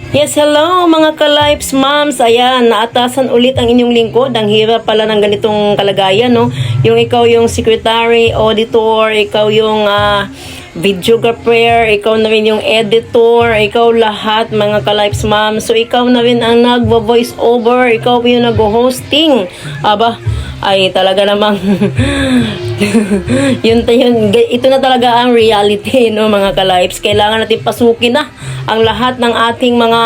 Yes, hello mga ka-Lifes Moms. Ayan, naatasan ulit ang inyong lingkod. Ang hirap pala ng ganitong kalagayan, no? Yung ikaw yung secretary, auditor, ikaw yung videographer, ikaw na rin yung editor, ikaw lahat mga ka-Lifes Moms. So, ikaw na rin ang nagvo-voice over, ikaw yung nag-hosting. Aba, ay talaga namang ito na talaga ang reality, no mga ka-Lifes. Kailangan natin pasukin na ang lahat ng ating mga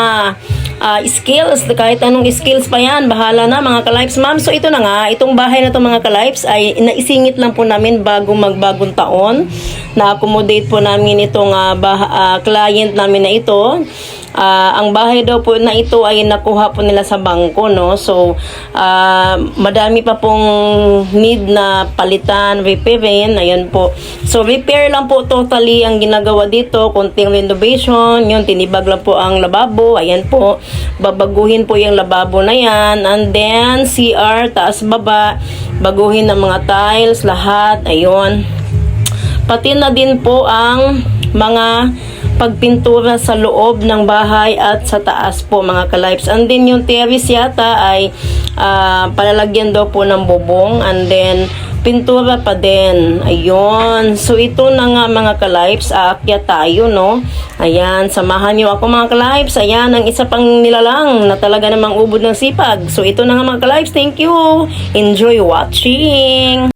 skills, kahit anong skills pa yan, bahala na mga ka-Lifes Ma'am. So ito na nga, itong bahay na to mga ka-Lifes ay naisingit lang po namin bago magbagong taon. Na-accommodate po namin itong client namin na ito. Ang bahay daw po na ito ay nakuha po nila sa bangko, no? So, madami pa pong need na palitan, repairin, ayan po. So, repair lang po totally ang ginagawa dito, konting renovation, yun, tinibag lang po ang lababo, ayan po. Babaguhin po yung lababo na yan, and then, CR, taas baba, baguhin ng mga tiles, lahat, ayun. Pati na din po ang mga pagpintura sa loob ng bahay at sa taas po mga ka-Lifes. And then yung terrace yata ay palalagyan daw po ng bubong, and then pintura pa din. Ayun. So ito na nga mga ka-Lifes, aakyat tayo, no? Ayan, samahan nyo ako mga ka-Lifes. Ayan, ang isa pang nilalang na talaga namang ubod ng sipag. So ito na nga mga ka-Lifes. Thank you. Enjoy watching.